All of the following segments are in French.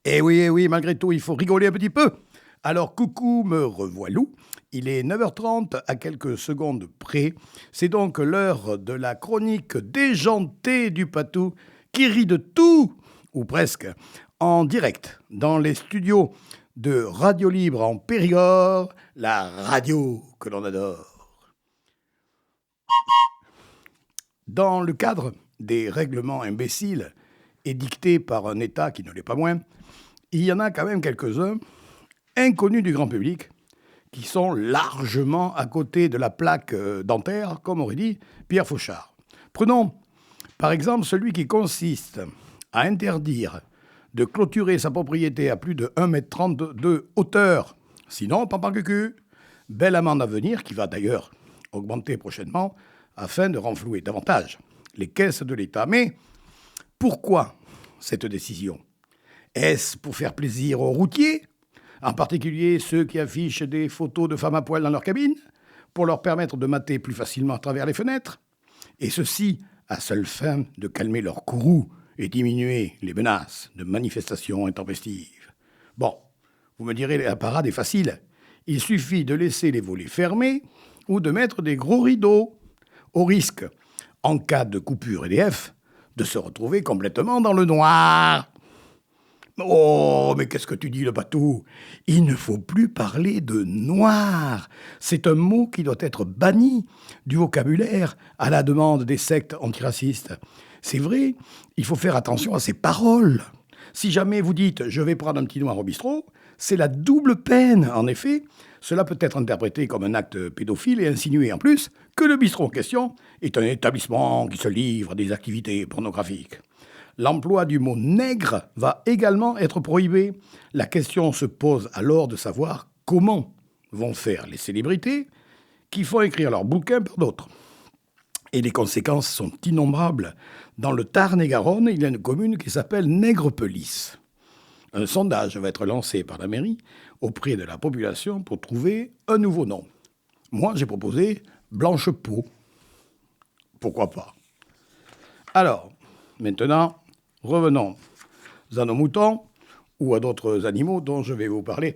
Eh oui, malgré tout, il faut rigoler un petit peu. Alors, coucou, me revoilou. Il est 9h30 à quelques secondes près. C'est donc l'heure de la chronique déjantée du Patou qui rit de tout, ou presque, en direct, dans les studios de Radio Libre en Périgord, la radio que l'on adore. Dans le cadre des règlements imbéciles édictés par un État qui ne l'est pas moins, il y en a quand même quelques-uns, inconnus du grand public, qui sont largement à côté de la plaque dentaire, comme aurait dit Pierre Fauchard. Prenons par exemple celui qui consiste à interdire de clôturer sa propriété à plus de 1,30 m de hauteur. Sinon, pampan cucu, belle amende à venir, qui va d'ailleurs augmenter prochainement, afin de renflouer davantage les caisses de l'État. Mais pourquoi cette décision ? Est-ce pour faire plaisir aux routiers, en particulier ceux qui affichent des photos de femmes à poil dans leur cabine, pour leur permettre de mater plus facilement à travers les fenêtres, et ceci à seule fin de calmer leur courroux et diminuer les menaces de manifestations intempestives. Bon, vous me direz, la parade est facile. Il suffit de laisser les volets fermés ou de mettre des gros rideaux, au risque, en cas de coupure EDF, de se retrouver complètement dans le noir. Oh, mais qu'est-ce que tu dis, le Patou ? Il ne faut plus parler de noir. C'est un mot qui doit être banni du vocabulaire à la demande des sectes antiracistes. C'est vrai, il faut faire attention à ses paroles. Si jamais vous dites « je vais prendre un petit noir au bistrot », c'est la double peine. En effet, cela peut être interprété comme un acte pédophile et insinuer en plus que le bistrot en question est un établissement qui se livre à des activités pornographiques. L'emploi du mot « nègre » va également être prohibé. La question se pose alors de savoir comment vont faire les célébrités qui font écrire leurs bouquins par d'autres. Et les conséquences sont innombrables. Dans le Tarn-et-Garonne, il y a une commune qui s'appelle Nègrepelisse. Un sondage va être lancé par la mairie auprès de la population pour trouver un nouveau nom. Moi, j'ai proposé Blanche-Peau. Pourquoi pas ? Alors, maintenant, revenons à nos moutons ou à d'autres animaux dont je vais vous parler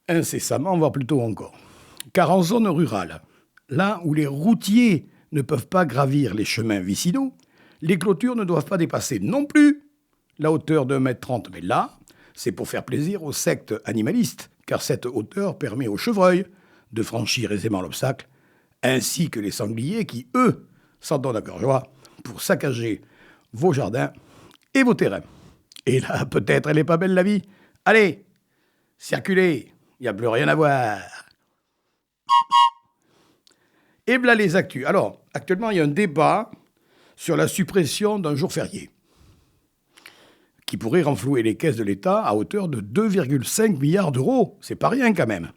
incessamment, voire plutôt encore. Car en zone rurale, là où les routiers ne peuvent pas gravir les chemins vicinaux, les clôtures ne doivent pas dépasser non plus la hauteur de 1,30 m. Mais là, c'est pour faire plaisir aux sectes animalistes, car cette hauteur permet aux chevreuils de franchir aisément l'obstacle, ainsi que les sangliers qui, eux, s'en donnent à cœur joie pour saccager vos jardins et vos terrains. Et là, peut-être, elle n'est pas belle la vie. Allez, circulez, il n'y a plus rien à voir. Et voilà les actus. Alors, actuellement, il y a un débat sur la suppression d'un jour férié qui pourrait renflouer les caisses de l'État à hauteur de 2,5 milliards d'euros. C'est pas rien quand même.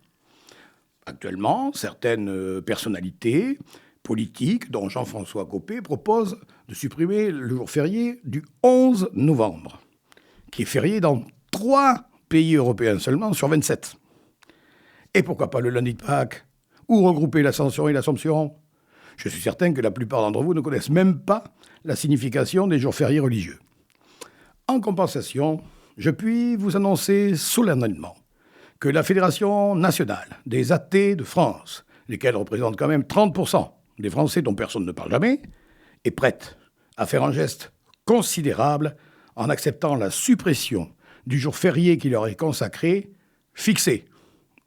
Actuellement, certaines personnalités politiques, dont Jean-François Copé, proposent de supprimer le jour férié du 11 novembre, qui est férié dans 3 pays européens seulement sur 27. Et pourquoi pas le lundi de Pâques ? Ou regrouper l'Ascension et l'Assomption ? Je suis certain que la plupart d'entre vous ne connaissent même pas la signification des jours fériés religieux. En compensation, je puis vous annoncer solennellement que la Fédération nationale des athées de France, lesquels représentent quand même 30% des Français dont personne ne parle jamais, est prête à faire un geste considérable en acceptant la suppression du jour férié qui leur est consacré, fixé,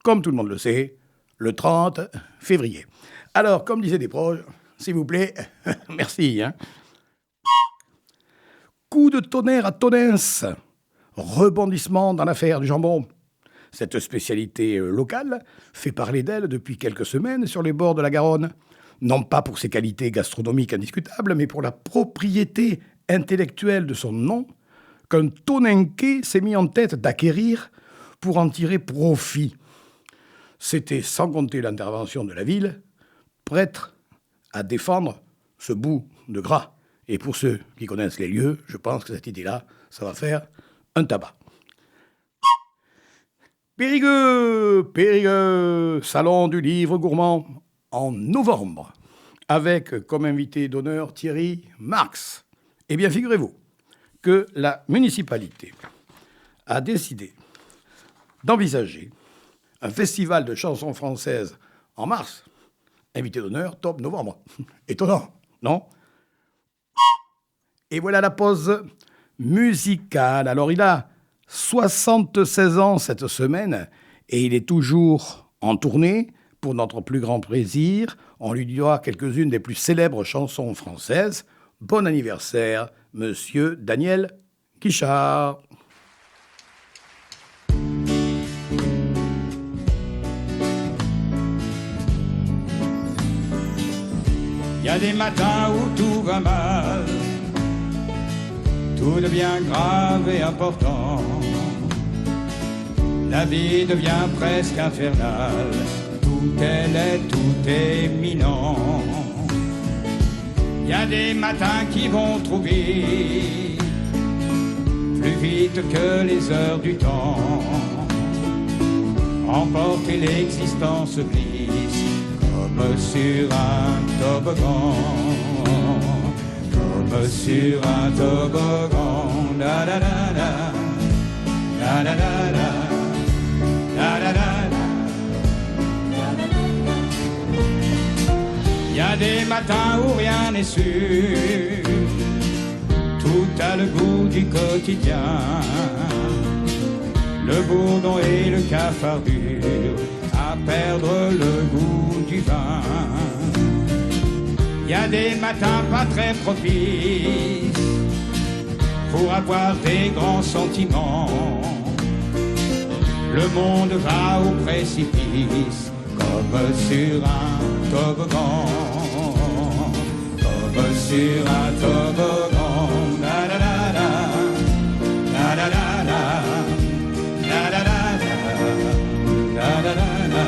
comme tout le monde le sait, le 30 février. Alors, comme disaient des proches, s'il vous plaît, merci. Coup de tonnerre à Tonnes, rebondissement dans l'affaire du jambon. Cette spécialité locale fait parler d'elle depuis quelques semaines sur les bords de la Garonne. Non pas pour ses qualités gastronomiques indiscutables, mais pour la propriété intellectuelle de son nom, qu'un Tonenquais s'est mis en tête d'acquérir pour en tirer profit. C'était sans compter l'intervention de la ville, prête à défendre ce bout de gras. Et pour ceux qui connaissent les lieux, je pense que cette idée-là, ça va faire un tabac. Périgueux, salon du livre gourmand, en novembre, avec comme invité d'honneur Thierry Marx. Eh bien, figurez-vous que la municipalité a décidé d'envisager un festival de chansons françaises en mars. Invité d'honneur, top novembre. Étonnant, non? Et voilà la pause musicale. Alors, il a 76 ans cette semaine et il est toujours en tournée. Pour notre plus grand plaisir, on lui doit quelques-unes des plus célèbres chansons françaises. Bon anniversaire, monsieur Daniel Guichard. Il y a des matins où tout va mal, tout devient grave et important. La vie devient presque infernale, tout est laid, tout est minant. Il y a des matins qui vont trop vite, plus vite que les heures du temps. Emporter l'existence glisse comme sur un toboggan, comme sur un toboggan. Da da da da, da da da da, da da da da. Il y a des matins où rien n'est sûr, tout a le goût du quotidien. Le bourdon et le cafardure à perdre le goût du vin. Il y a des matins pas très propices pour avoir des grands sentiments. Le monde va au précipice comme sur un toboggan, comme sur un toboggan. Da da da da, da da da da, da da da da, da da da da.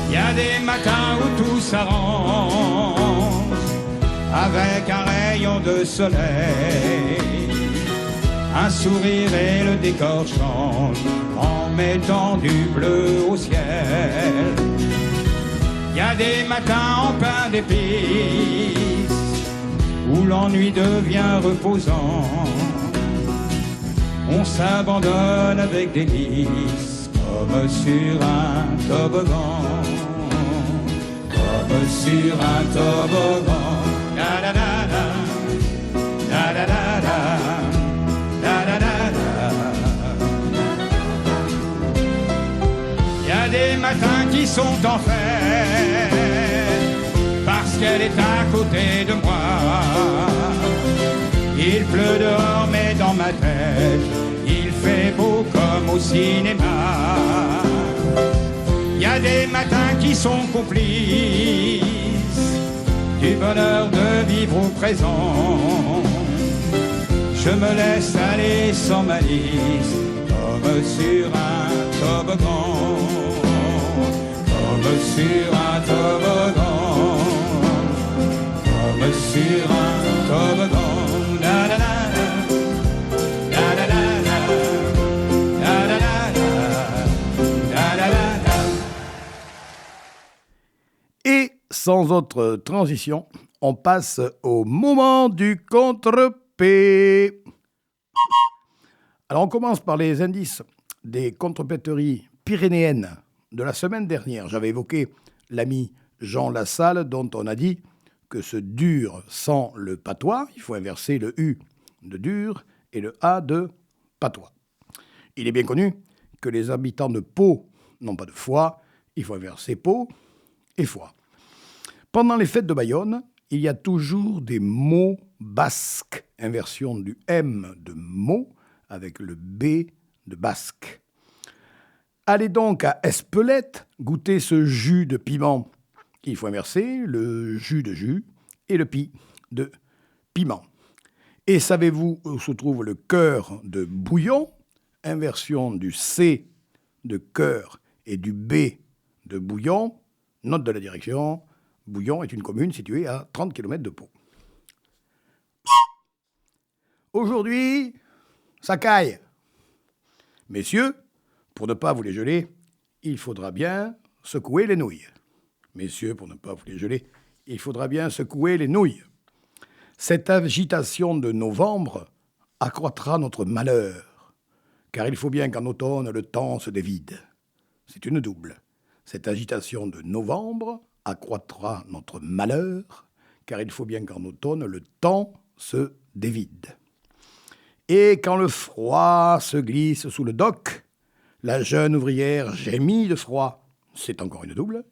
Il y a des matins où tout s'arrange avec un rayon de soleil, un sourire et le décor change en mettant du bleu au ciel. Il y a des matins en pain d'épices où l'ennui devient reposant. On s'abandonne avec délice comme sur un toboggan, comme sur un toboggan. Da da da da, da da da da, da da da da. Il y a des matins qui sont en fête parce qu'elle est à côté de moi. Il pleut dehors mais dans ma tête il fait beau comme au cinéma. Il y a des matins qui sont complices du bonheur de vivre au présent. Je me laisse aller sans malice comme sur un toboggan, comme sur un toboggan, comme sur un toboggan. Da da da da, da da da da, da da da da, da da da da. Et sans autre transition, on passe au moment du contre-P. Alors on commence par les indices des contrepéteries pyrénéennes de la semaine dernière. J'avais évoqué l'ami Jean Lassalle dont on a dit que ce dur sans le patois, il faut inverser le U de dur et le A de patois. Il est bien connu que les habitants de Pau n'ont pas de foi, il faut inverser Pau et foi. Pendant les fêtes de Bayonne, il y a toujours des mots basques, inversion du M de mot avec le B de basque. Allez donc à Espelette goûter ce jus de piment. Il faut inverser le jus de jus et le pi de piment. Et savez-vous où se trouve le cœur de bouillon? Inversion du C de cœur et du B de bouillon. Note de la direction, Bouillon est une commune située à 30 km de Pau. Aujourd'hui, ça caille. Messieurs, pour ne pas vous les geler, il faudra bien secouer les nouilles. Messieurs, pour ne pas vous les geler, il faudra bien secouer les nouilles. Cette agitation de novembre accroîtra notre malheur. car il faut bien qu'en automne, le temps se dévide. C'est une double. Cette agitation de novembre accroîtra notre malheur, car il faut bien qu'en automne, le temps se dévide. Et quand le froid se glisse sous le doc, la jeune ouvrière gémit de froid. C'est encore une double.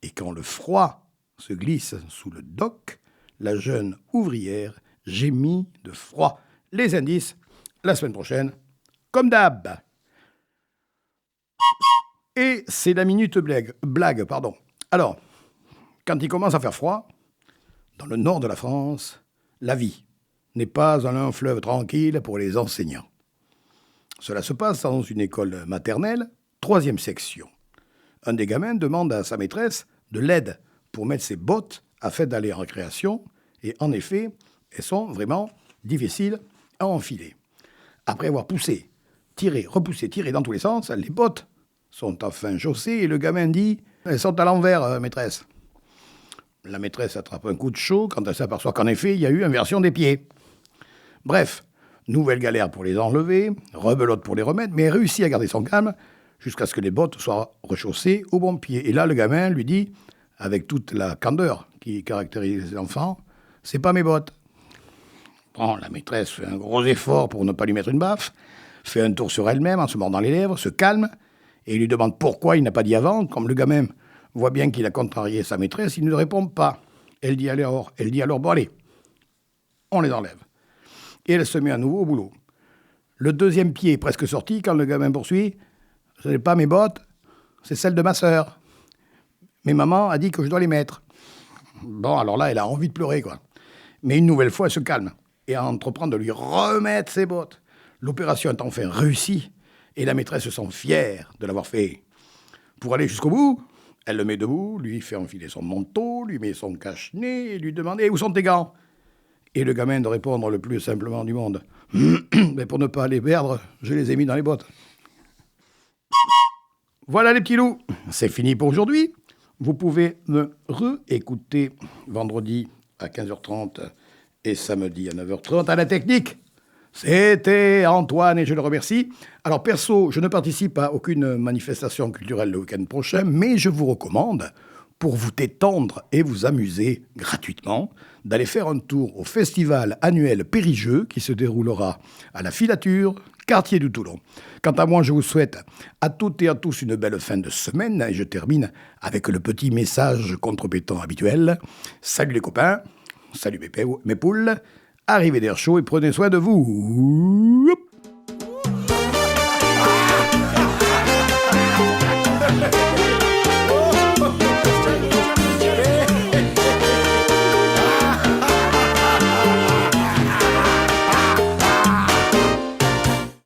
Et quand le froid se glisse sous le doc, la jeune ouvrière gémit de froid. Les indices, la semaine prochaine, comme d'hab. Et c'est la minute blague. Alors, quand il commence à faire froid, dans le nord de la France, la vie n'est pas un long fleuve tranquille pour les enseignants. Cela se passe dans une école maternelle, 3e section. Un des gamins demande à sa maîtresse de l'aide pour mettre ses bottes afin d'aller en récréation, et en effet, elles sont vraiment difficiles à enfiler. Après avoir poussé, tiré, repoussé, tiré dans tous les sens, les bottes sont enfin chaussées et le gamin dit « Elles sont à l'envers, maîtresse ». La maîtresse attrape un coup de chaud quand elle s'aperçoit qu'en effet, il y a eu inversion des pieds. Bref, nouvelle galère pour les enlever, rebelote pour les remettre, mais elle réussit à garder son calme jusqu'à ce que les bottes soient rechaussées au bon pied. Et là, le gamin lui dit, avec toute la candeur qui caractérise les enfants, « C'est pas mes bottes ». Bon, la maîtresse fait un gros effort pour ne pas lui mettre une baffe, fait un tour sur elle-même en se mordant les lèvres, se calme, et lui demande pourquoi il n'a pas dit avant. Comme le gamin voit bien qu'il a contrarié sa maîtresse, il ne répond pas. Elle dit alors, bon allez, on les enlève. Et elle se met à nouveau au boulot. Le deuxième pied est presque sorti quand le gamin poursuit. « Ce n'est pas mes bottes, c'est celles de ma sœur. Mais maman a dit que je dois les mettre. » Bon, alors là, elle a envie de pleurer, quoi. Mais une nouvelle fois, elle se calme et entreprend de lui remettre ses bottes. L'opération est enfin réussie et la maîtresse se sent fière de l'avoir fait. Pour aller jusqu'au bout, elle le met debout, lui fait enfiler son manteau, lui met son cache-nez et lui demande « Où sont tes gants ?» Et le gamin de répondre le plus simplement du monde « Mais pour ne pas les perdre, je les ai mis dans les bottes. » Voilà les petits loups, c'est fini pour aujourd'hui. Vous pouvez me réécouter vendredi à 15h30 et samedi à 9h30 à la technique. C'était Antoine et je le remercie. Alors perso, je ne participe à aucune manifestation culturelle le week-end prochain, mais je vous recommande, pour vous détendre et vous amuser gratuitement, d'aller faire un tour au festival annuel Périgeux qui se déroulera à la Filature, quartier du Toulon. Quant à moi, je vous souhaite à toutes et à tous une belle fin de semaine et je termine avec le petit message contrepétent habituel. Salut les copains, salut mes poules, arrivez d'air chaud et prenez soin de vous.